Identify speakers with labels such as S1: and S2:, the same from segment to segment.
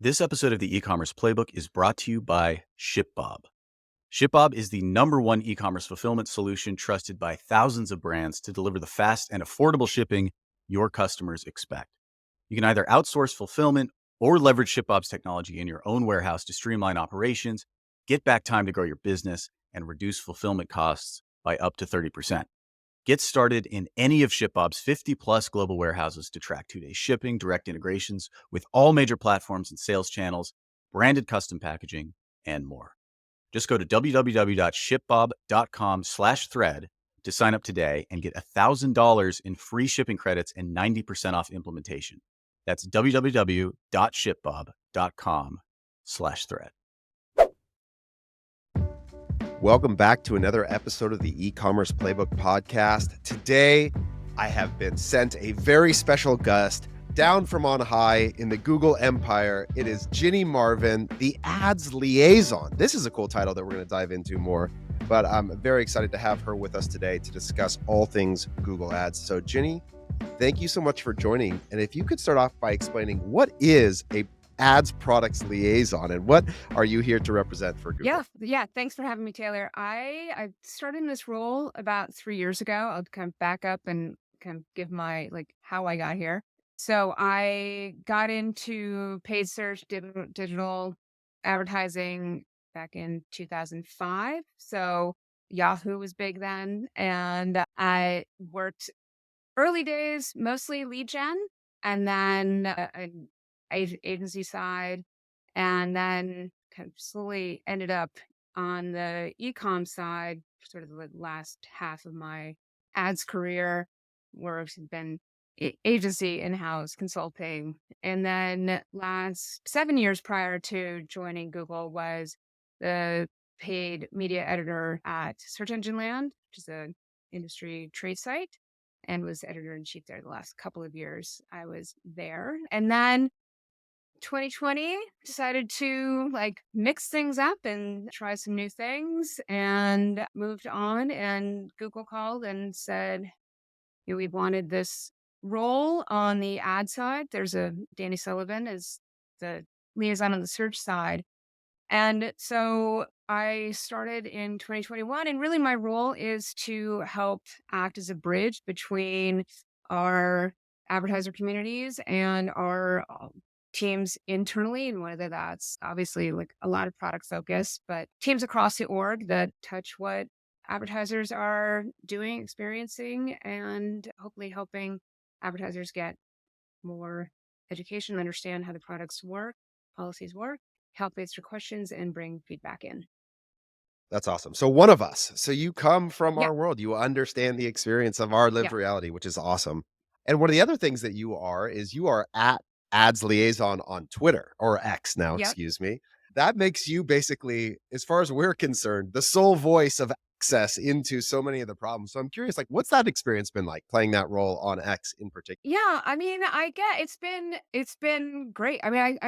S1: This episode of the e-commerce playbook is brought to you by ShipBob. ShipBob is the #1 e-commerce fulfillment solution trusted by thousands of brands to deliver the fast and affordable shipping your customers expect. You can either outsource fulfillment or leverage ShipBob's technology in your own warehouse to streamline operations, get back time to grow your business, and reduce fulfillment costs by up to 30%. Get started in any of ShipBob's 50-plus global warehouses to track 2-day shipping, direct integrations with all major platforms and sales channels, branded custom packaging, and more. Just go to www.shipbob.com/thread to sign up today and get $1,000 in free shipping credits and 90% off implementation. That's www.shipbob.com/thread.
S2: Welcome back to another episode of the e-commerce playbook podcast. Today, I have been sent a very special guest down from on high in the Google empire. It is Ginny Marvin, the Ads Liaison. This is a cool title that we're going to dive into more, but I'm very excited to have her with us today to discuss all things Google Ads. So Ginny, thank you so much for joining. And if you could start off by explaining what is a ads products liaison and what are you here to represent for Google?
S3: Yeah. Thanks for having me, Taylor. I started in this role about 3 years ago. I'll kind of back up and kind of give my how I got here. So I got into paid search, digital advertising back in 2005. So Yahoo was big then, and I worked early days mostly lead gen, and then agency side, and then kind of slowly ended up on the e-com side, sort of the last half of my ads career, where I've been agency, in-house consulting. And then last 7 years prior to joining Google was the paid media editor at Search Engine Land, which is an industry trade site, and was editor-in-chief there the last couple of years I was there. And then 2020 decided to mix things up and try some new things, and moved on, and Google called and said, we wanted this role on the ad side. There's Danny Sullivan is the liaison on the search side. And so I started in 2021, and really my role is to help act as a bridge between our advertiser communities and our teams internally, and whether that's obviously a lot of product focus, but teams across the org that touch what advertisers are doing, experiencing, and hopefully helping advertisers get more education, understand how the products work, policies work, help answer questions, and bring feedback in.
S2: That's awesome. So one of us. So you come from
S3: Yeah.
S2: our world. You understand the experience of our lived
S3: Yeah.
S2: reality, which is awesome. And one of the other things that you are is you are at Ads Liaison on Twitter, or X now,
S3: Yep.
S2: excuse me. That makes you basically, as far as we're concerned, the sole voice of access into so many of the problems. So I'm curious, what's that experience been like playing that role on X in particular?
S3: Yeah, I mean, I get it's been great. I mean,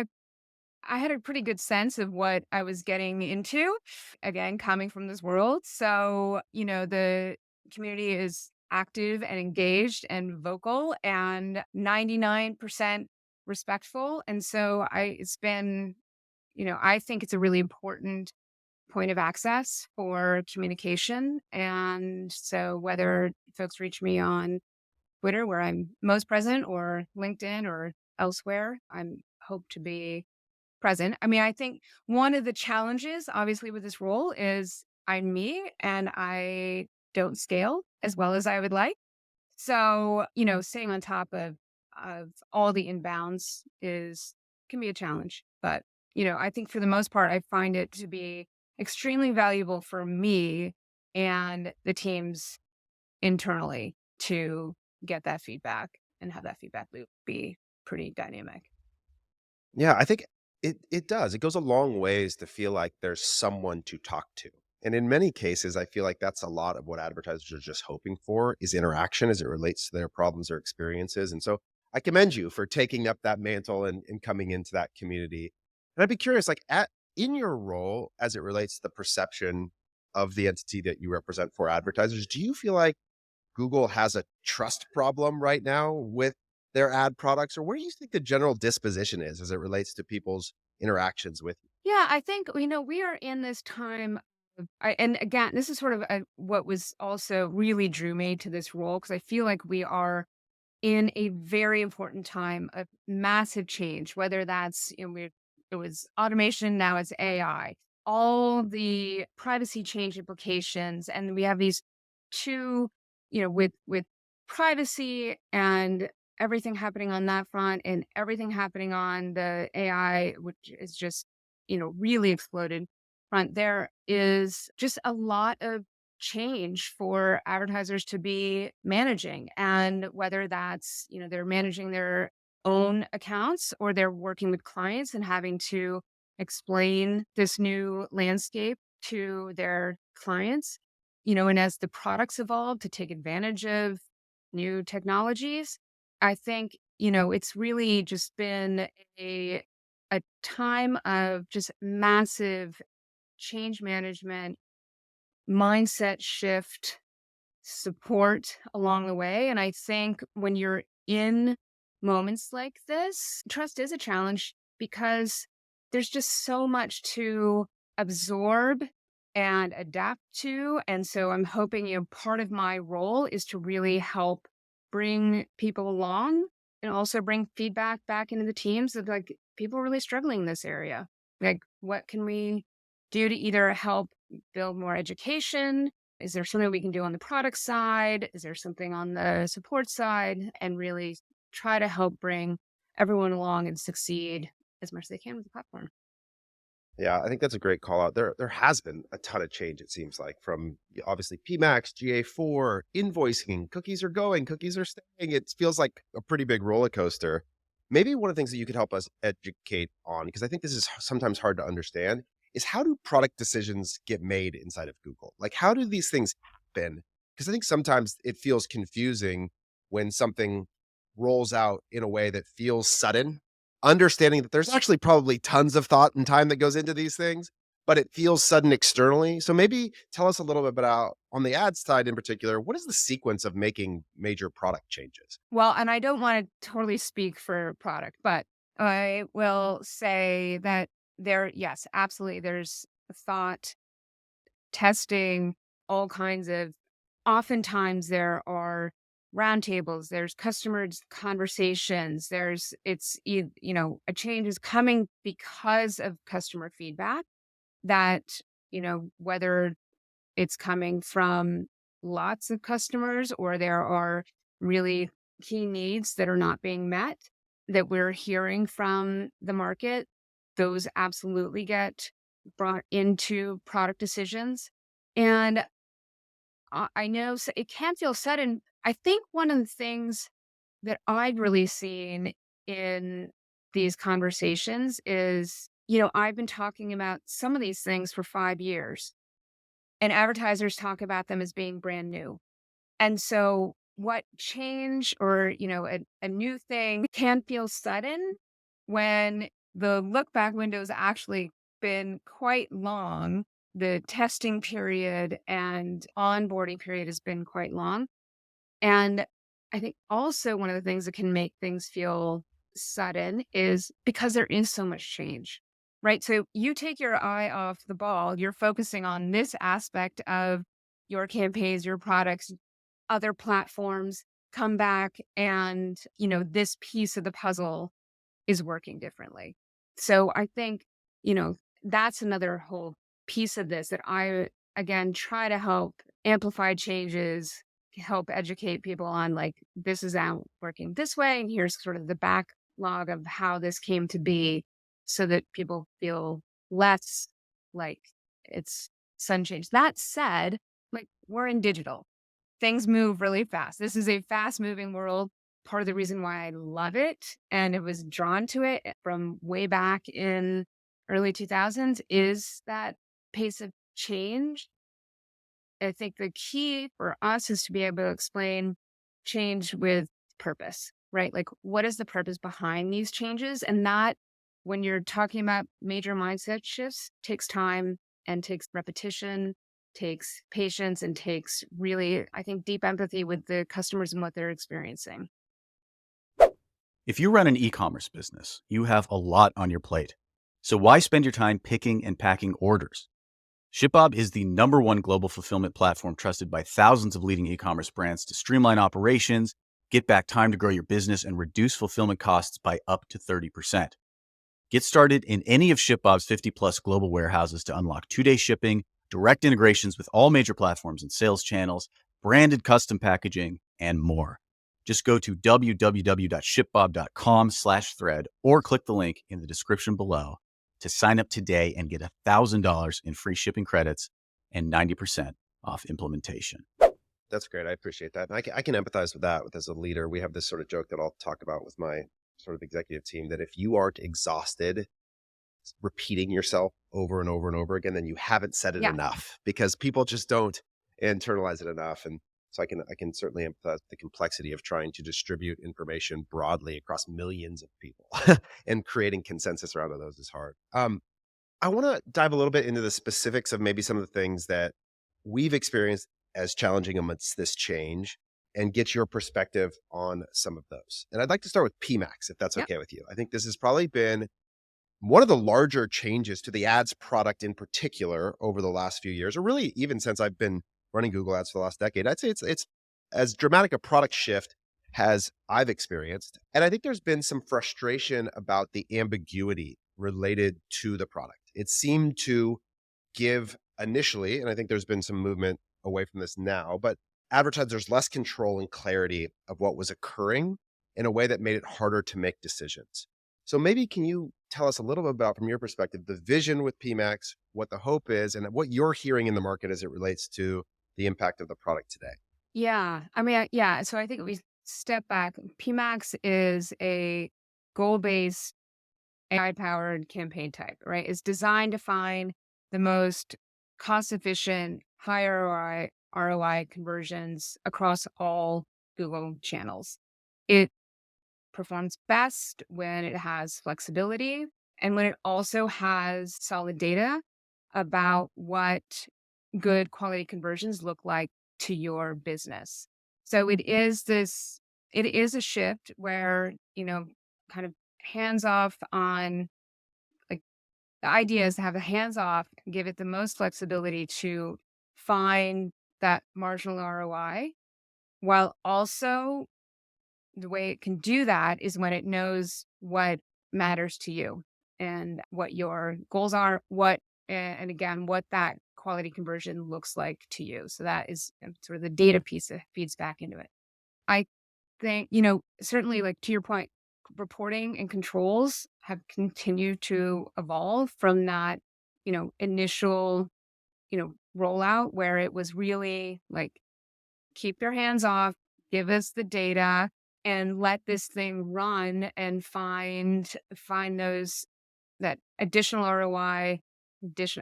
S3: I had a pretty good sense of what I was getting into, again, coming from this world. So, the community is active and engaged and vocal and 99% respectful. And so it's been, I think it's a really important point of access for communication. And so whether folks reach me on Twitter, where I'm most present, or LinkedIn or elsewhere, I'm hope to be present. I mean, I think one of the challenges, obviously, with this role is I'm me and I don't scale as well as I would like. So, staying on top of all the inbounds can be a challenge. But, I think for the most part, I find it to be extremely valuable for me and the teams internally to get that feedback and have that feedback loop be pretty dynamic.
S2: Yeah, I think it does. It goes a long ways to feel like there's someone to talk to. And in many cases, I feel like that's a lot of what advertisers are just hoping for is interaction as it relates to their problems or experiences. And so I commend you for taking up that mantle and coming into that community. And I'd be curious, in your role as it relates to the perception of the entity that you represent for advertisers, do you feel like Google has a trust problem right now with their ad products, or where do you think the general disposition is as it relates to people's interactions with you?
S3: Yeah, I think, we are in this time and again, this is sort of what was also really drew me to this role because I feel like we are in a very important time of massive change, whether that's, it was automation, now it's AI, all the privacy change implications. And we have these two, with privacy and everything happening on that front and everything happening on the AI, which is just, really exploded front. There is just a lot of change for advertisers to be managing. And whether that's, they're managing their own accounts or they're working with clients and having to explain this new landscape to their clients, and as the products evolve to take advantage of new technologies, I think, it's really just been a time of just massive change management, mindset shift, support along the way. And I think when you're in moments like this, trust is a challenge because there's just so much to absorb and adapt to. And so I'm hoping, part of my role is to really help bring people along and also bring feedback back into the teams of like people are really struggling in this area. Like, what can we do to either help build more education? Is there something we can do on the product side? Is there something on the support side? And really try to help bring everyone along and succeed as much as they can with the platform.
S2: Yeah, I think that's a great call out. There has been a ton of change, it seems like, from obviously PMAX, GA4, invoicing, cookies are going, cookies are staying. It feels like a pretty big roller coaster. Maybe one of the things that you could help us educate on, because I think this is sometimes hard to understand, is how do product decisions get made inside of Google? Like, how do these things happen? Because I think sometimes it feels confusing when something rolls out in a way that feels sudden, understanding that there's actually probably tons of thought and time that goes into these things, but it feels sudden externally. So maybe tell us a little bit about, on the ad side in particular, what is the sequence of making major product changes?
S3: Well, and I don't want to totally speak for product, but I will say that yes, absolutely, there's thought, testing, all kinds of, oftentimes there are roundtables, there's customers conversations, a change is coming because of customer feedback that, whether it's coming from lots of customers or there are really key needs that are not being met that we're hearing from the market, those absolutely get brought into product decisions. And I know it can feel sudden. I think one of the things that I've really seen in these conversations is, I've been talking about some of these things for 5 years, and advertisers talk about them as being brand new. And so, what change or, a new thing can feel sudden when the look back window's actually been quite long. The testing period and onboarding period has been quite long. And I think also one of the things that can make things feel sudden is because there is so much change, right? So you take your eye off the ball, you're focusing on this aspect of your campaigns, your products, other platforms come back and, this piece of the puzzle is working differently. So I think, that's another whole piece of this that I, again, try to help amplify changes, help educate people on like, this is out working this way. And here's sort of the backlog of how this came to be so that people feel less like it's sudden change. That said, like we're in digital, things move really fast. This is a fast moving world. Part of the reason why I love it and it was drawn to it from way back in early 2000s is that pace of change. I think the key for us is to be able to explain change with purpose, right? Like, what is the purpose behind these changes? And that, when you're talking about major mindset shifts, takes time and takes repetition, takes patience, and takes really, I think, deep empathy with the customers and what they're experiencing.
S1: If you run an e-commerce business, you have a lot on your plate. So why spend your time picking and packing orders? ShipBob is the #1 global fulfillment platform trusted by thousands of leading e-commerce brands to streamline operations, get back time to grow your business, and reduce fulfillment costs by up to 30%. Get started in any of ShipBob's 50-plus global warehouses to unlock 2-day shipping, direct integrations with all major platforms and sales channels, branded custom packaging, and more. Just go to www.shipbob.com/thread or click the link in the description below to sign up today and get $1,000 in free shipping credits and 90% off implementation.
S2: That's great. I appreciate that. And I can empathize with that as a leader. We have this sort of joke that I'll talk about with my sort of executive team that if you aren't exhausted repeating yourself over and over and over again, then you haven't said it
S3: Yeah.
S2: enough, because people just don't internalize it enough. And so I can certainly empathize with the complexity of trying to distribute information broadly across millions of people and creating consensus around those is hard. I want to dive a little bit into the specifics of maybe some of the things that we've experienced as challenging amidst this change and get your perspective on some of those. And I'd like to start with PMAX, if that's
S3: Yep.
S2: okay with you. I think this has probably been one of the larger changes to the ads product in particular over the last few years, or really even since I've been running Google Ads for the last decade. I'd say it's as dramatic a product shift as I've experienced. And I think there's been some frustration about the ambiguity related to the product. It seemed to give initially, and I think there's been some movement away from this now, but advertisers less control and clarity of what was occurring in a way that made it harder to make decisions. So maybe can you tell us a little bit about, from your perspective, the vision with PMAX, what the hope is, and what you're hearing in the market as it relates to the impact of the product today?
S3: Yeah. I mean, yeah. So I think if we step back, PMAX is a goal-based AI-powered campaign type, right? It's designed to find the most cost-efficient, high ROI conversions across all Google channels. It performs best when it has flexibility and when it also has solid data about what good quality conversions look like to your business. So it is a shift where, kind of hands off on, like, the idea is to have the hands off, give it the most flexibility to find that marginal ROI, while also the way it can do that is when it knows what matters to you and what your goals are, and again, what that quality conversion looks like to you. So that is sort of the data piece that feeds back into it. I think, certainly, like, to your point, reporting and controls have continued to evolve from that, initial, rollout where it was really like, keep your hands off, give us the data, and let this thing run and find those, that additional ROI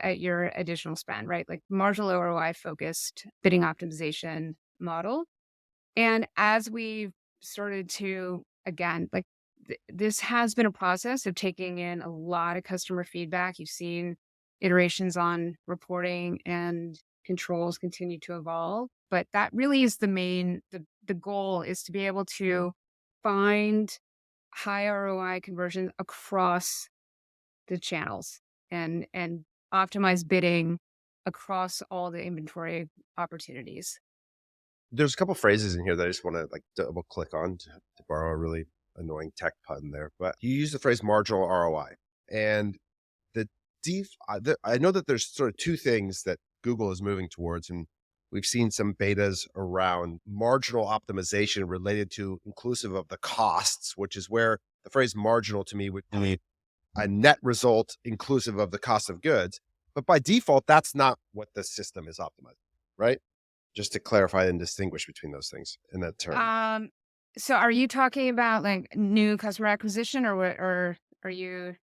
S3: at your additional spend, right? Like marginal ROI focused bidding optimization model. And as we've started to, again, like, this has been a process of taking in a lot of customer feedback. You've seen iterations on reporting and controls continue to evolve, but that really is the goal is to be able to find high ROI conversion across the channels and optimize bidding across all the inventory opportunities.
S2: There's a couple phrases in here that I just want to double click on to borrow a really annoying tech pun there. But you use the phrase marginal ROI, and I know that there's sort of two things that Google is moving towards, and we've seen some betas around marginal optimization related to inclusive of the costs, which is where the phrase marginal to me would be a net result inclusive of the cost of goods. But by default, that's not what the system is optimizing, right? Just to clarify and distinguish between those things in that term.
S3: So are you talking about like new customer acquisition, or what, or are you?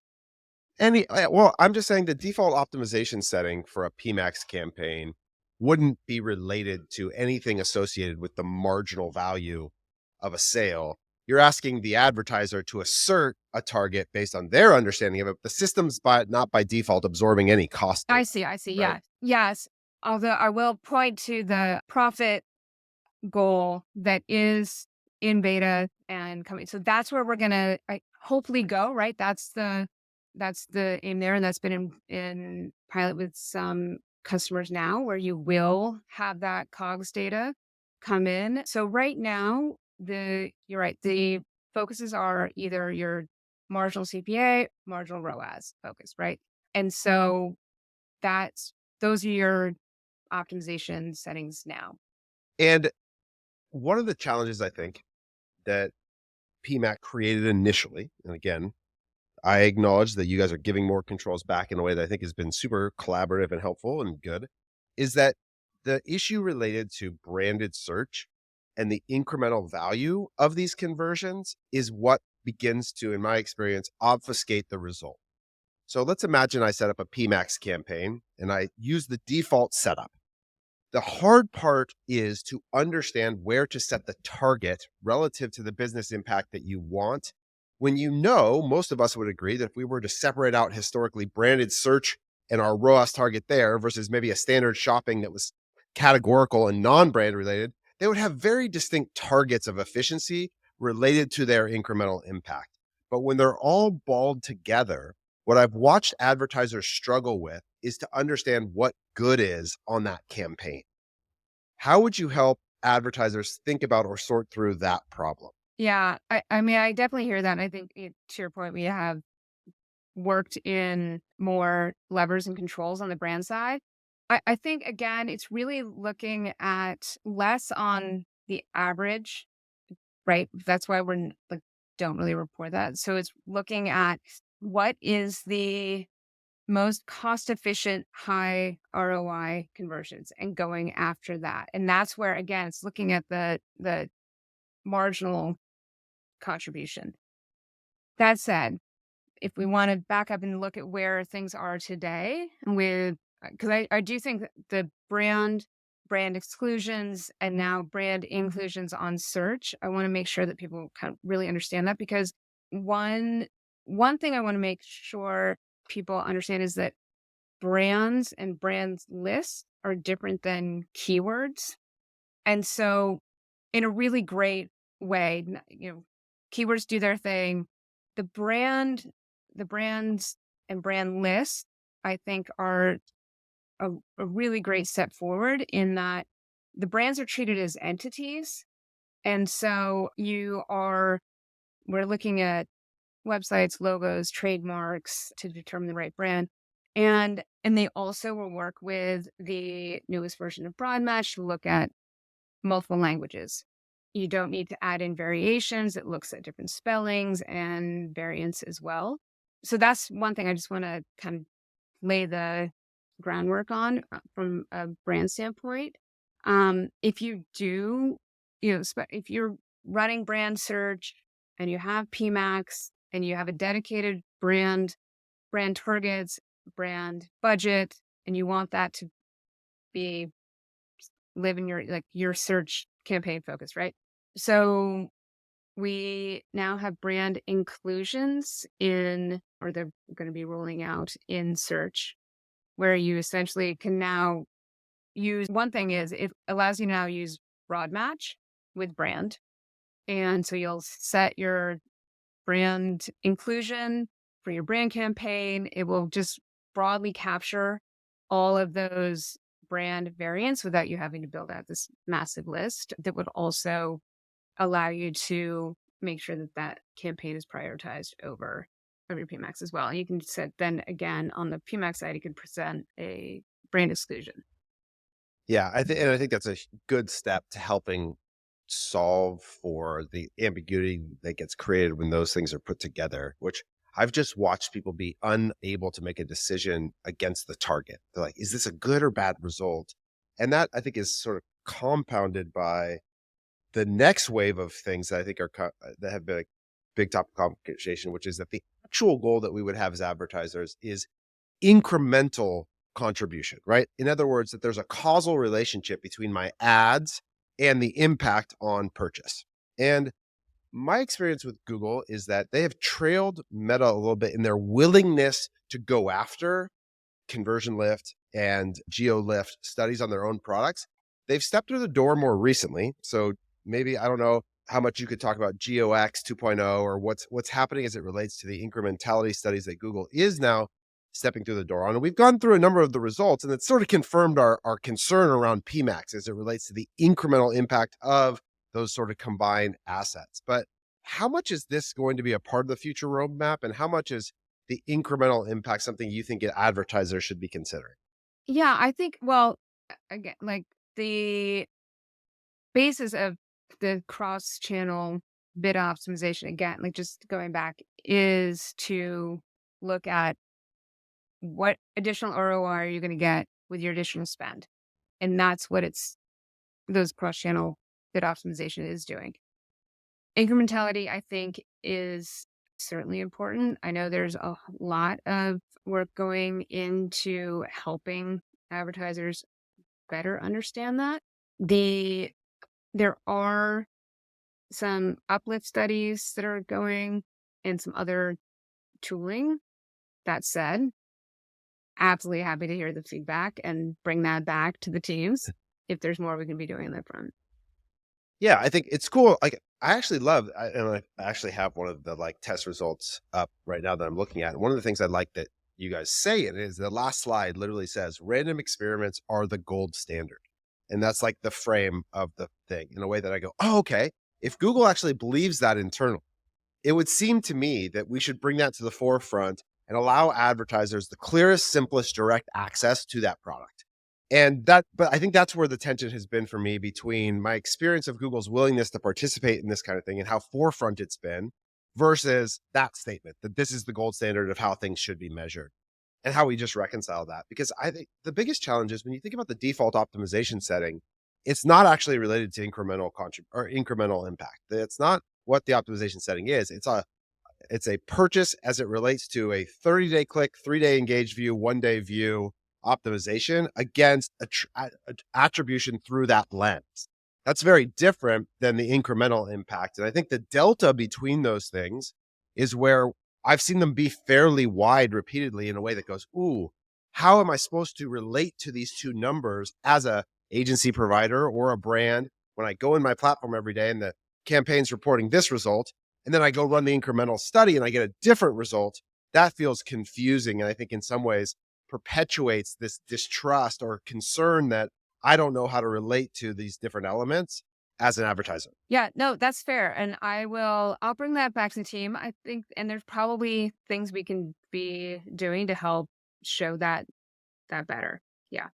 S2: Well, I'm just saying the default optimization setting for a PMAX campaign wouldn't be related to anything associated with the marginal value of a sale. You're asking the advertiser to assert a target based on their understanding of it. The system's not by default absorbing any cost.
S3: I see.
S2: Right?
S3: Yeah. Yes. Although I will point to the profit goal that is in beta and coming. So that's where we're gonna hopefully go, right? That's the aim there, and that's been in pilot with some customers now, where you will have that COGS data come in. So right now, you're right, the focuses are either your marginal CPA, marginal ROAS focus, right? And so those are your optimization settings now.
S2: And one of the challenges I think that PMAC created initially, and again, I acknowledge that you guys are giving more controls back in a way that I think has been super collaborative and helpful and good, is that the issue related to branded search and the incremental value of these conversions is what begins to, in my experience, obfuscate the result. So let's imagine I set up a PMAX campaign and I use the default setup. The hard part is to understand where to set the target relative to the business impact that you want. When most of us would agree that if we were to separate out historically branded search and our ROAS target there versus maybe a standard shopping that was categorical and non-brand related, they would have very distinct targets of efficiency related to their incremental impact. But when they're all balled together, what I've watched advertisers struggle with is to understand what good is on that campaign. How would you help advertisers think about or sort through that problem?
S3: Yeah, I mean, I definitely hear that. And I think to your point, we have worked in more levers and controls on the brand side. I think, again, it's really looking at less on the average, right? That's why like, don't really report that. So it's looking at what is the most cost efficient, high ROI conversions and going after that. And that's where, again, it's looking at the marginal contribution. That said, if we want to back up and look at where things are today because I do think that the brand exclusions and now brand inclusions on search, I want to make sure that people kind of really understand that, because one thing I want to make sure people understand is that brands and brands lists are different than keywords. And so in a really great way, keywords do their thing. The brands and brand lists, I think, are a really great step forward in that the brands are treated as entities. And so we're looking at websites, logos, trademarks to determine the right brand. And they also will work with the newest version of Broad Match to look at multiple languages. You don't need to add in variations. It looks at different spellings and variants as well. So that's one thing I just want to kind of lay the groundwork on from a brand standpoint. If you do, if you're running brand search and you have PMAX and you have a dedicated brand targets, brand budget, and you want that to live in your search campaign focus, right? So we now have brand inclusions or they're going to be rolling out in search, where you essentially can now use, one thing is it allows you to now use broad match with brand. And so you'll set your brand inclusion for your brand campaign. It will just broadly capture all of those brand variants without you having to build out this massive list. That would also allow you to make sure that campaign is prioritized over your PMAX as well. And you can set, then again, on the PMAX side, you can present a brand exclusion.
S2: Yeah, I think that's a good step to helping solve for the ambiguity that gets created when those things are put together, which I've just watched people be unable to make a decision against the target. They're like, is this a good or bad result? And that, I think, is sort of compounded by the next wave of things that I think that have been a big topic of conversation, which is that the actual goal that we would have as advertisers is incremental contribution, right? In other words, that there's a causal relationship between my ads and the impact on purchase. And my experience with Google is that they have trailed Meta a little bit in their willingness to go after conversion lift and geo lift studies on their own products. They've stepped through the door more recently. So maybe, I don't know how much you could talk about GOX 2.0 or what's happening as it relates to the incrementality studies that Google is now stepping through the door on. And we've gone through a number of the results, and it's sort of confirmed our concern around PMAX as it relates to the incremental impact of those sort of combined assets. But how much is this going to be a part of the future roadmap, and how much is the incremental impact something you think advertisers should be considering?
S3: Yeah, I think, well, again, like the basis of the cross-channel bid optimization, again, like just going back, is to look at what additional ROI are you going to get with your additional spend. And that's what those cross-channel bid optimization is doing. Incrementality, I think, is certainly important. I know there's a lot of work going into helping advertisers better understand that. There are some uplift studies that are going and some other tooling. That said, absolutely happy to hear the feedback and bring that back to the teams if there's more we can be doing on that front.
S2: Yeah, I think it's cool. Like, I actually love, and I actually have one of the like test results up right now that I'm looking at. And one of the things I like that you guys say it is the last slide literally says random experiments are the gold standard. And that's like the frame of the thing in a way that I go, oh, okay. If Google actually believes that internally, it would seem to me that we should bring that to the forefront and allow advertisers the clearest, simplest, direct access to that product. But I think that's where the tension has been for me between my experience of Google's willingness to participate in this kind of thing and how forefront it's been versus that statement that this is the gold standard of how things should be measured and how we just reconcile that. Because I think the biggest challenge is when you think about the default optimization setting, it's not actually related to incremental impact. It's not what the optimization setting is. It's a purchase as it relates to a 30-day click, 3-day engaged view, 1-day view optimization against attribution through that lens. That's very different than the incremental impact. And I think the delta between those things is where I've seen them be fairly wide repeatedly in a way that goes, ooh, how am I supposed to relate to these two numbers as a agency provider or a brand when I go in my platform every day and the campaign's reporting this result, and then I go run the incremental study and I get a different result? That feels confusing. And I think in some ways perpetuates this distrust or concern that I don't know how to relate to these different elements as an advertiser.
S3: Yeah, no, that's fair. And I'll bring that back to the team. I think, and there's probably things we can be doing to help show that better. Yeah.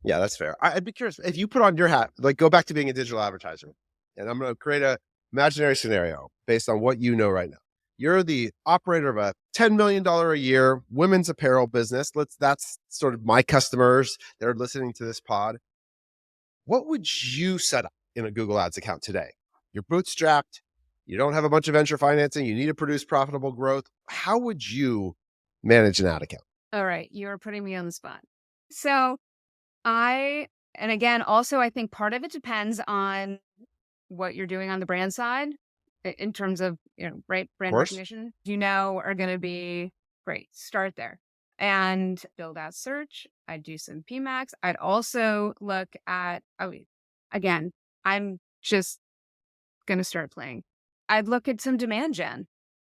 S2: Yeah, that's fair. I'd be curious if you put on your hat, like go back to being a digital advertiser, and I'm going to create a imaginary scenario based on what you know right now. You're the operator of a $10 million a year women's apparel business. That's sort of my customers that are listening to this pod. What would you set up in a Google Ads account today? You're bootstrapped. You don't have a bunch of venture financing. You need to produce profitable growth. How would you manage an ad account?
S3: All right. You're putting me on the spot. So and again, also, I think part of it depends on what you're doing on the brand side in terms of, brand recognition, are going to be great. Start there and build out search. I'd do some PMAX. I'd also look at, again, I'm just going to start playing. I'd look at some demand gen.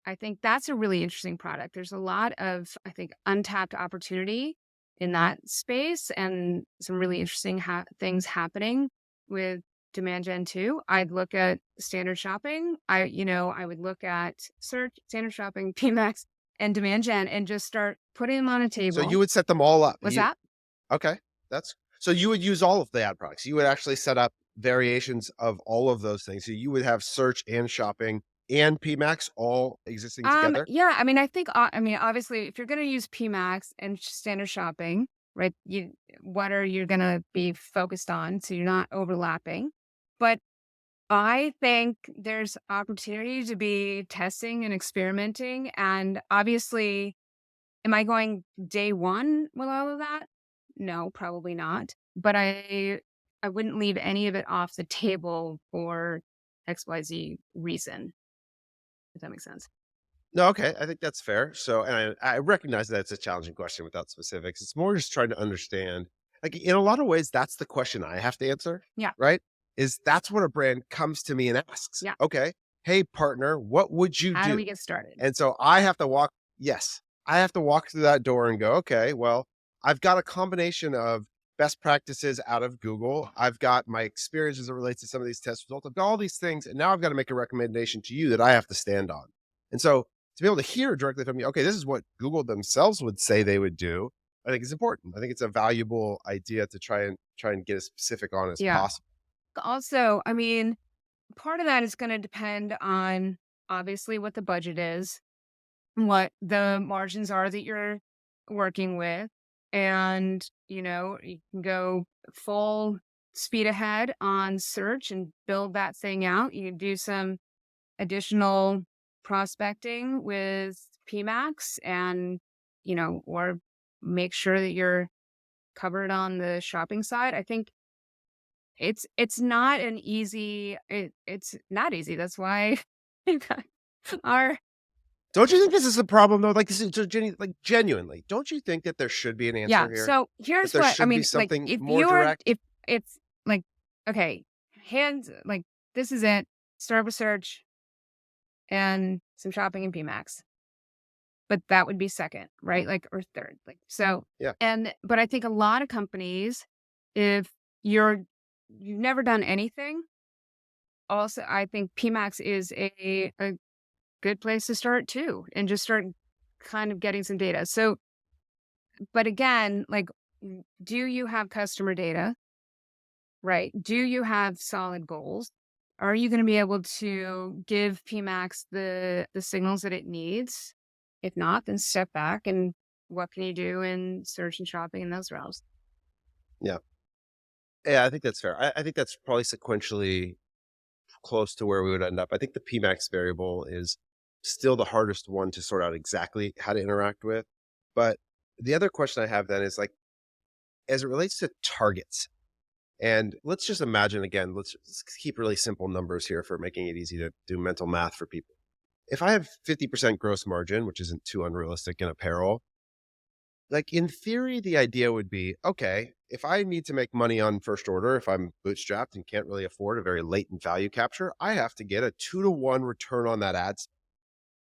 S3: I think that's a really interesting product. There's a lot of, I think, untapped opportunity in that space and some really interesting things happening with demand gen too. I'd look at standard shopping. I would look at search, standard shopping, PMAX, and demand gen and just start putting them on a table.
S2: So you would set them all up.
S3: What's that?
S2: Okay. So you would use all of the ad products. You would actually set up variations of all of those things. So you would have search and shopping and PMAX all existing together?
S3: Yeah. I think, obviously, if you're going to use PMAX and standard shopping, right, what are you going to be focused on? So you're not overlapping. But I think there's opportunity to be testing and experimenting. And obviously, am I going day one with all of that? No, probably not. But I wouldn't leave any of it off the table for XYZ reason. If that makes sense.
S2: No, okay. I think that's fair. So, and I recognize that it's a challenging question without specifics. It's more just trying to understand, like in a lot of ways, that's the question I have to answer.
S3: Yeah.
S2: Right. is that's what a brand comes to me and asks.
S3: Yeah.
S2: Okay, hey partner, what would you
S3: How do
S2: do?
S3: we get started?
S2: And so I have to walk, yes, I have to walk through that door and go, okay, well, I've got a combination of best practices out of Google. I've got my experience as it relates to some of these test results. I've got all these things. And now I've got to make a recommendation to you that I have to stand on. And so to be able to hear directly from you, okay, this is what Google themselves would say they would do, I think is important. I think it's a valuable idea to try and get as specific on as
S3: Yeah.
S2: possible.
S3: Also, I mean, part of that is going to depend on obviously what the budget is, what the margins are that you're working with. And, you can go full speed ahead on search and build that thing out. You can do some additional prospecting with PMAX and, or make sure that you're covered on the shopping side. I think it's not an easy it's not easy. That's why our
S2: Don't you think this is a problem though? Like this is so Jenny, like genuinely, don't you think that there should be an
S3: yeah,
S2: answer here?
S3: so
S2: That
S3: here's
S2: there
S3: what I
S2: should be
S3: mean, like,
S2: something
S3: if
S2: more
S3: you're
S2: direct?
S3: if it's like, okay, hands like, this is it. Start with search and some shopping in PMAX. But that would be second, right? Like, or third. Like, so,
S2: Yeah.
S3: but I think a lot of companies, if you've never done anything, also, I think PMAX is a good place to start too, and just start kind of getting some data. So, but again, like, do you have customer data, right? Do you have solid goals? Are you going to be able to give PMAX the signals that it needs? If not, then step back and what can you do in search and shopping in those realms?
S2: Yeah. Yeah, I think that's fair. I think that's probably sequentially close to where we would end up. I think the PMAX variable is still the hardest one to sort out exactly how to interact with. But the other question I have then is like, as it relates to targets, and let's just imagine again, let's keep really simple numbers here for making it easy to do mental math for people. If I have 50% gross margin, which isn't too unrealistic in apparel, like in theory, the idea would be, okay, if I need to make money on first order, if I'm bootstrapped and can't really afford a very latent value capture, I have to get a 2-to-1 return on that ad spend.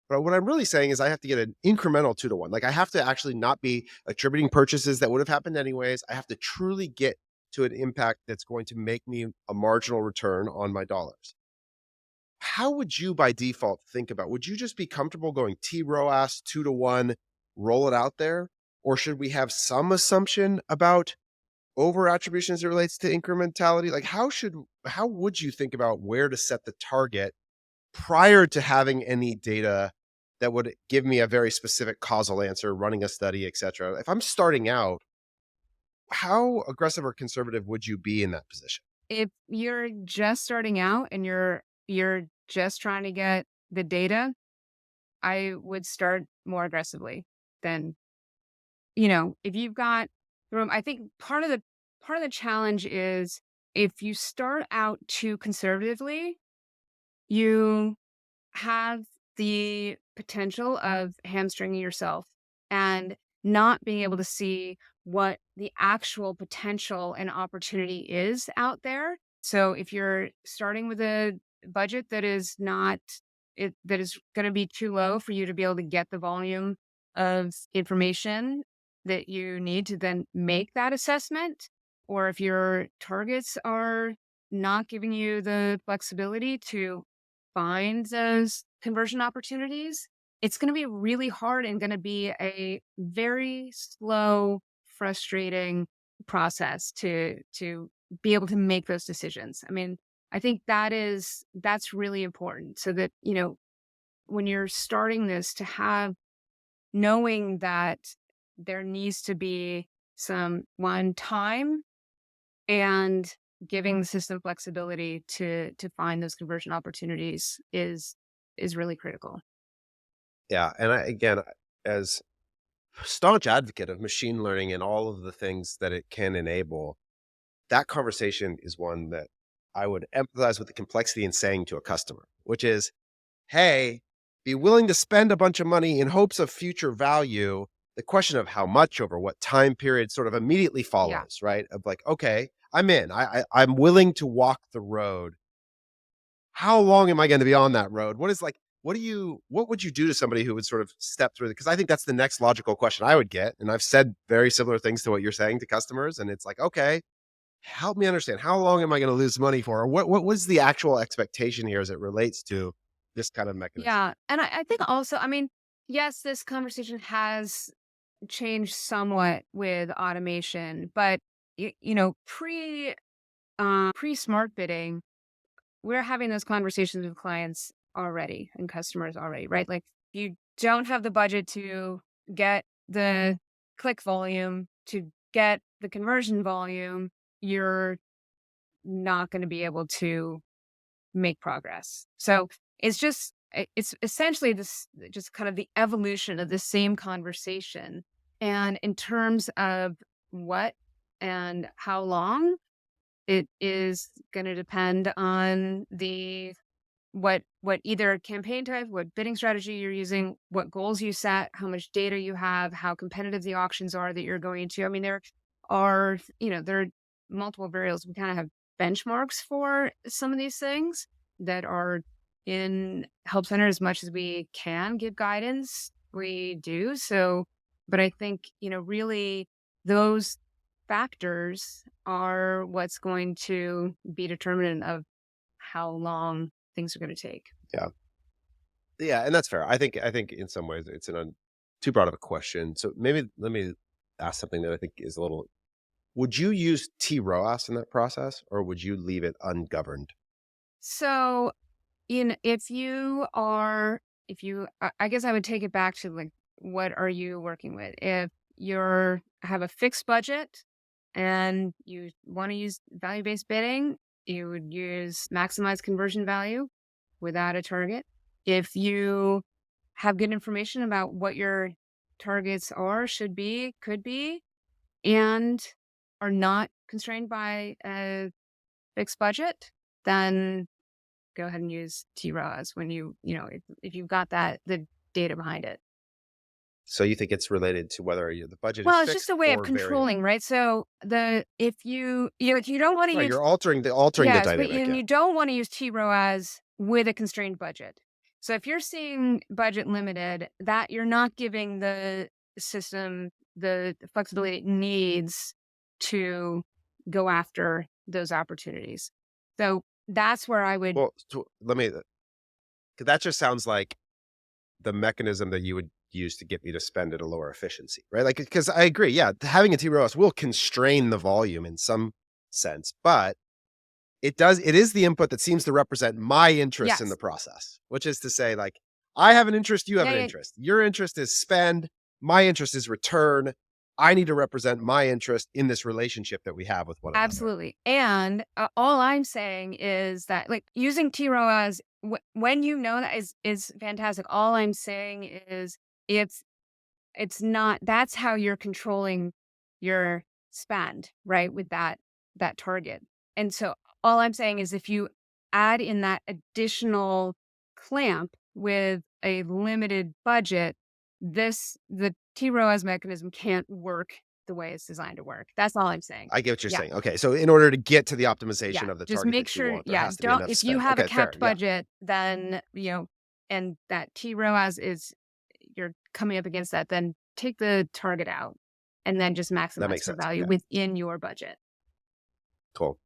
S2: But what I'm really saying is I have to get an incremental 2-to-1. Like I have to actually not be attributing purchases that would have happened anyways. I have to truly get to an impact that's going to make me a marginal return on my dollars. How would you by default think about, would you just be comfortable going T-ROAS 2-to-1, roll it out there? Or should we have some assumption about over attribution as it relates to incrementality? Like how would you think about where to set the target prior to having any data that would give me a very specific causal answer, running a study, et cetera? If I'm starting out, how aggressive or conservative would you be in that position?
S3: If you're just starting out and you're just trying to get the data, I would start more aggressively than, if you've got room. I think part of the challenge is if you start out too conservatively, you have the potential of hamstringing yourself and not being able to see what the actual potential and opportunity is out there. So if you're starting with a budget that is not that is going to be too low for you to be able to get the volume of information that you need to then make that assessment, or if your targets are not giving you the flexibility to find those conversion opportunities, it's going to be really hard and going to be a very slow, frustrating process to be able to make those decisions. I mean, I think that's really important so that, when you're starting this to have knowing that there needs to be some one time and giving the system flexibility to find those conversion opportunities is really critical.
S2: Yeah. And again, as staunch advocate of machine learning and all of the things that it can enable, that conversation is one that I would empathize with the complexity in saying to a customer, which is, hey, be willing to spend a bunch of money in hopes of future value. The question of how much over what time period sort of immediately
S3: Yeah.
S2: follows, right? Of like, okay, I'm in. I'm willing to walk the road. How long am I going to be on that road? What would you do to somebody who would sort of step through it? Because I think that's the next logical question I would get. And I've said very similar things to what you're saying to customers. And it's like, okay, help me understand, how long am I going to lose money for? Or what was the actual expectation here as it relates to this kind of mechanism?
S3: Yeah. And I think also, I mean, yes, this conversation has changed somewhat with automation, but pre smart bidding, we're having those conversations with clients already and customers already, right? Like you don't have the budget to get the click volume, to get the conversion volume, you're not going to be able to make progress. So it's essentially this just kind of the evolution of the same conversation. And in terms of what and how long, it is going to depend on what either campaign type, what bidding strategy you're using, what goals you set, how much data you have, how competitive the auctions are that you're going into. I mean, there are multiple variables. We kind of have benchmarks for some of these things that are in help center as much as we can give guidance. We do. So, but I think, really those factors are what's going to be determinant of how long things are going to take.
S2: Yeah. Yeah. And that's fair. I think in some ways it's too broad of a question. So maybe let me ask something that I think is a little, would you use TROAS in that process or would you leave it ungoverned?
S3: So, if I guess I would take it back to like, what are you working with? If have a fixed budget and you want to use value-based bidding, you would use maximize conversion value without a target. If you have good information about what your targets are, should be, could be, and are not constrained by a fixed budget, then go ahead and use TROAS when if you've got the data behind it.
S2: So you think it's related to whether the budget
S3: Well,
S2: is
S3: it's
S2: fixed
S3: just a way of
S2: or
S3: controlling,
S2: variable?
S3: right? So if you don't want to
S2: Right,
S3: use
S2: you're altering the
S3: yes, but
S2: dynamic. Yeah.
S3: you don't want to use TROAS with a constrained budget. So if you're seeing budget limited, that you're not giving the system the flexibility it needs to go after those opportunities. So that's where I would.
S2: Well, so let me. 'Cause that just sounds like the mechanism that you would use to get me to spend at a lower efficiency, right? Like, because I agree, yeah, having a TROAS will constrain the volume in some sense, but it is the input that seems to represent my interest in
S3: Yes.
S2: the process, which is to say, like, I have an interest, you have
S3: Yeah,
S2: an
S3: yeah.
S2: interest. Your interest is spend, my interest is return. I need to represent my interest in this relationship that we have with one another.
S3: Absolutely. And all I'm saying is that, like, using TROAS when that is fantastic. All I'm saying is it's not. That's how you're controlling your spend, right? With that target. And so all I'm saying is if you add in that additional clamp with a limited budget, the TROAS mechanism can't work the way it's designed to work. That's all I'm saying.
S2: I get what you're
S3: Yeah.
S2: saying. Okay, so in order to get to the optimization
S3: Yeah.
S2: of the
S3: Just
S2: target
S3: make
S2: that you
S3: sure,
S2: want, there has to be enough
S3: if you
S2: spend.
S3: have a
S2: Okay, fair.
S3: capped
S2: Yeah.
S3: budget, then, and that TROAS you're coming up against that, then take the target out and then just
S2: That
S3: maximize
S2: makes
S3: for
S2: sense.
S3: value
S2: Yeah.
S3: within your budget.
S2: Cool.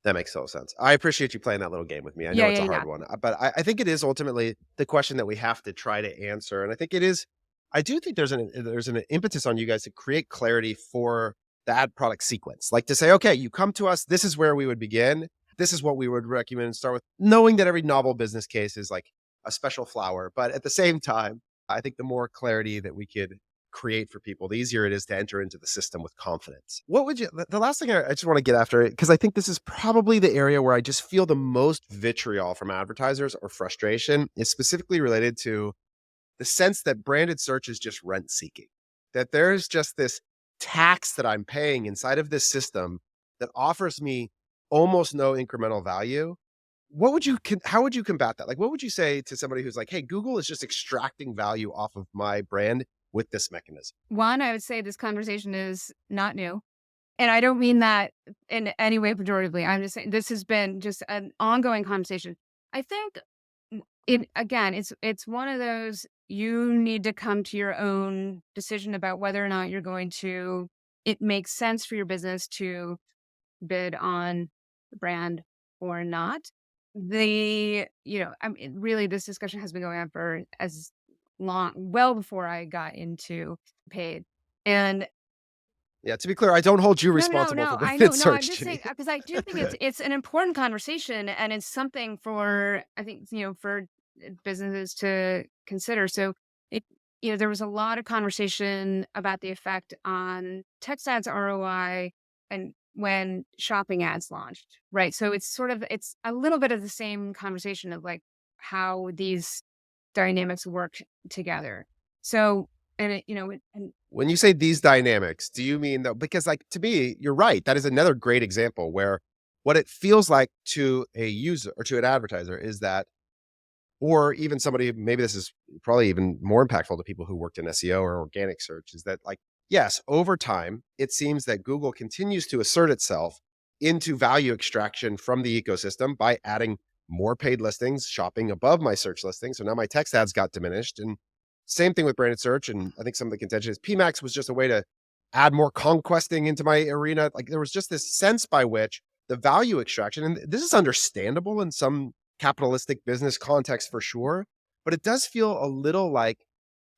S2: That makes total sense. I appreciate you playing that little game with me. I know
S3: Yeah,
S2: it's
S3: yeah,
S2: a
S3: yeah.
S2: hard one, but I think it is ultimately the question that we have to try to answer. And I think it is, I do think there's an impetus on you guys to create clarity for the ad product sequence. Like to say, okay, you come to us, this is where we would begin. This is what we would recommend and start with, knowing that every novel business case is like a special flower. But at the same time, I think the more clarity that we could create for people, the easier it is to enter into the system with confidence. What would the last thing I just want to get after it, because I think this is probably the area where I just feel the most vitriol from advertisers or frustration, is specifically related to the sense that branded search is just rent seeking, that there's just this tax that I'm paying inside of this system that offers me almost no incremental value. How would you combat that? Like, what would you say to somebody who's like, hey, Google is just extracting value off of my brand with this mechanism?
S3: One, I would say this conversation is not new. And I don't mean that in any way pejoratively. I'm just saying this has been just an ongoing conversation. I think it's one of those you need to come to your own decision about whether or not you're going to it makes sense for your business to bid on the brand or not. I mean, really, this discussion has been going on for as well before I got into paid. And
S2: Yeah, to be clear, I don't hold you responsible for
S3: no, I
S2: branded
S3: know, no, I'm
S2: search,
S3: just saying
S2: Ginny.
S3: because I do think it's an important conversation and it's something for I think for businesses to consider. So it there was a lot of conversation about the effect on text ads ROI and when shopping ads launched, right? So it's a little bit of the same conversation of like how these dynamics work together. So and and
S2: When you say these dynamics, do you mean though, because like to me, you're right. That is another great example where what it feels like to a user or to an advertiser is that, or even somebody, maybe this is probably even more impactful to people who worked in SEO or organic search, is that like, yes, over time, it seems that Google continues to assert itself into value extraction from the ecosystem by adding more paid listings, shopping above my search listing. So now my text ads got diminished. And same thing with branded search. And I think some of the contention is PMAX was just a way to add more conquesting into my arena. Like there was just this sense by which the value extraction, and this is understandable in some capitalistic business context for sure, but it does feel a little like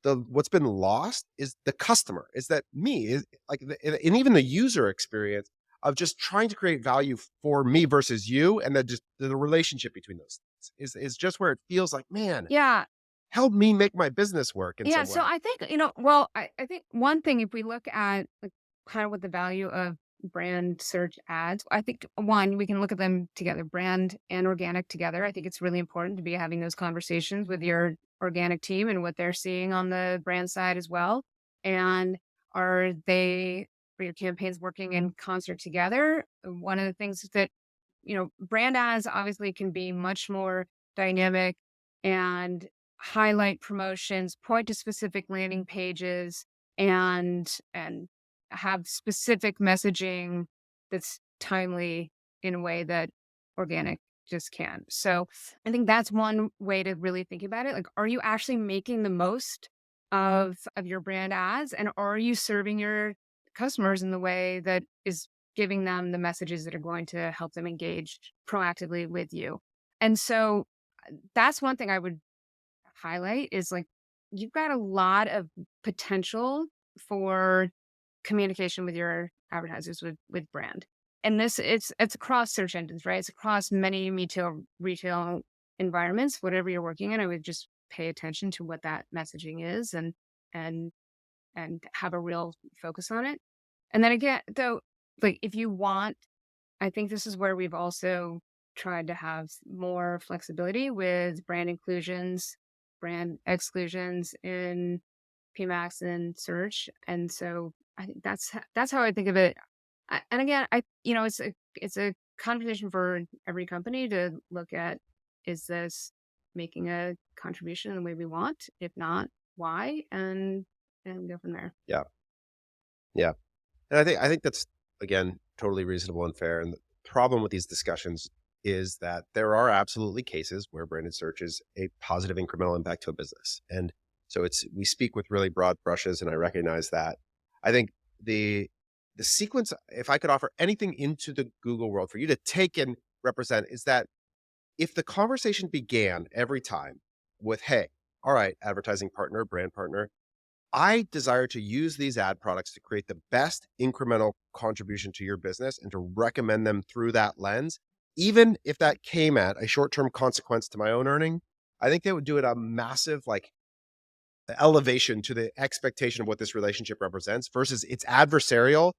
S2: the what's been lost is the customer, is that me, is like and even the user experience of just trying to create value for me versus you, and then just the relationship between those things is just where it feels like, man,
S3: yeah.
S2: help me make my business work in
S3: Yeah,
S2: some
S3: so
S2: way.
S3: I think, well, I think one thing, if we look at like kind of what the value of brand search ads, I think one, we can look at them together, brand and organic together. I think it's really important to be having those conversations with your organic team and what they're seeing on the brand side as well. And are your campaigns working in concert together? One of the things that, brand ads obviously can be much more dynamic and highlight promotions, point to specific landing pages, and have specific messaging that's timely in a way that organic just can. So I think that's one way to really think about it. Like, are you actually making the most of your brand ads, and are you serving your customers in the way that is giving them the messages that are going to help them engage proactively with you? And so that's one thing I would highlight is like you've got a lot of potential for communication with your advertisers with brand. And this it's across search engines, right? It's across many retail environments, whatever you're working in. I would just pay attention to what that messaging is and and have a real focus on it. And then again, though, like if you want, I think this is where we've also tried to have more flexibility with brand inclusions, brand exclusions in PMAX and search. And so I think that's how I think of it. And again, it's a conversation for every company to look at: is this making a contribution in the way we want? If not, why? And go from there.
S2: Yeah. Yeah. And I think that's again totally reasonable and fair. And the problem with these discussions is that there are absolutely cases where branded search is a positive incremental impact to a business. And so it's we speak with really broad brushes, and I recognize that. I think the sequence, if I could offer anything into the Google world for you to take and represent, is that if the conversation began every time with, hey, all right, advertising partner, brand partner, I desire to use these ad products to create the best incremental contribution to your business and to recommend them through that lens, even if that came at a short-term consequence to my own earning. I think they would do it a massive like elevation to the expectation of what this relationship represents versus it's adversarial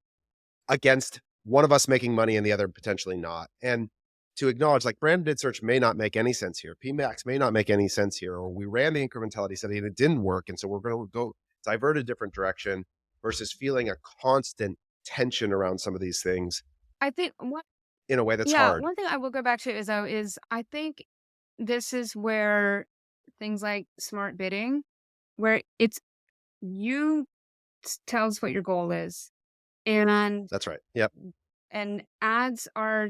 S2: against one of us making money and the other potentially not. And to acknowledge like branded search may not make any sense here. PMAX may not make any sense here, or we ran the incrementality study and it didn't work. And so we're going to go divert a different direction versus feeling a constant tension around some of these things
S3: I think one
S2: in a way that's
S3: Yeah,
S2: hard.
S3: one thing I will go back to is I think this is where things like smart bidding, where it's you tell us what your goal is. And
S2: That's right. Yep.
S3: ads are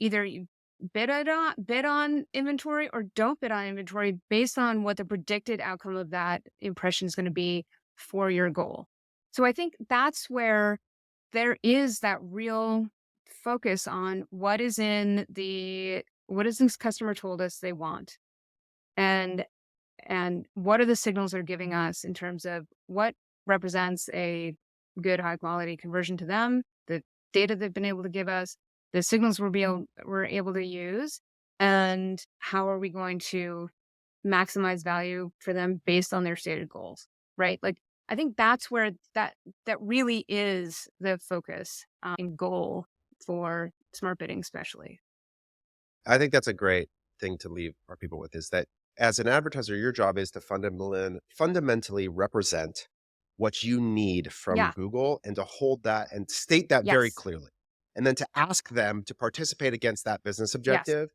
S3: either you bid on inventory or don't bid on inventory based on what the predicted outcome of that impression is going to be for your goal. So I think that's where there is that real focus on what is this customer told us they want, and what are the signals they're giving us in terms of what represents a good high quality conversion to them, the data they've been able to give us, the signals we're able to use, and how are we going to maximize value for them based on their stated goals, right? Like, I think that's where that really is the focus and goal for smart bidding, especially.
S2: I think that's a great thing to leave our people with, is that as an advertiser, your job is to fundamentally represent what you need from
S3: Yeah.
S2: Google and to hold that and state that very
S3: Yes.
S2: clearly. And then to ask them to participate against that business
S3: Yes.
S2: objective.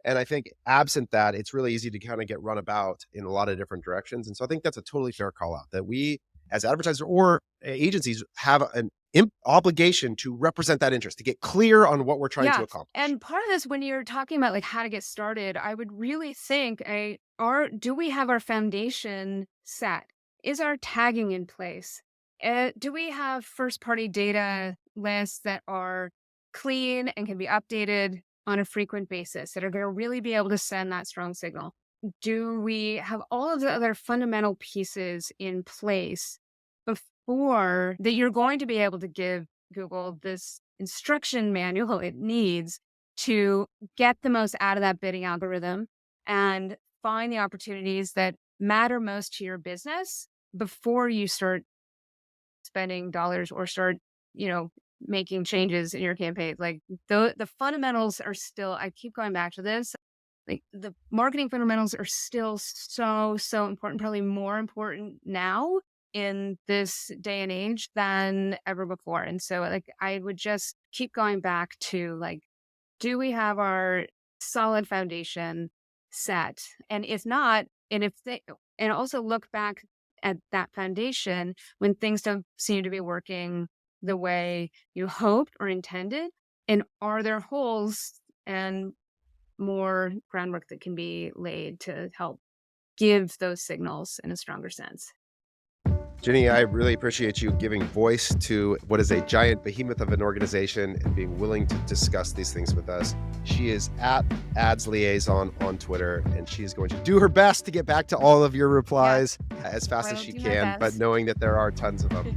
S2: And I think absent that, it's really easy to kind of get run about in a lot of different directions. And so I think that's a totally fair call out, that we as advertisers or agencies have an obligation to represent that interest, to get clear on what we're trying to accomplish.
S3: And part of this, when you're talking about like how to get started, I would really think, do we have our foundation set? Is our tagging in place? Do we have first party data lists that are clean and can be updated on a frequent basis, that are going to really be able to send that strong signal? Do we have all of the other fundamental pieces in place before that you're going to be able to give Google this instruction manual it needs to get the most out of that bidding algorithm and find the opportunities that matter most to your business before you start spending dollars or start, making changes in your campaign? Like, the fundamentals are still, I keep going back to this, like the marketing fundamentals are still so important, probably more important now in this day and age than ever before. And so like, I would just keep going back to like, do we have our solid foundation set? And if not, and also look back at that foundation when things don't seem to be working the way you hoped or intended. And are there holes and more groundwork that can be laid to help give those signals in a stronger sense?
S2: Ginny, I really appreciate you giving voice to what is a giant behemoth of an organization and being willing to discuss these things with us. She is at Ads Liaison on Twitter, and she is going to do her best to get back to all of your replies as fast as she can, but knowing that there are tons of them.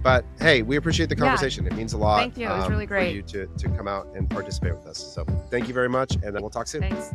S2: But hey, we appreciate the conversation. It means a lot.
S3: Thank you. It was really great
S2: for you to come out and participate with us. So thank you very much, and then we'll talk soon.
S3: Thanks.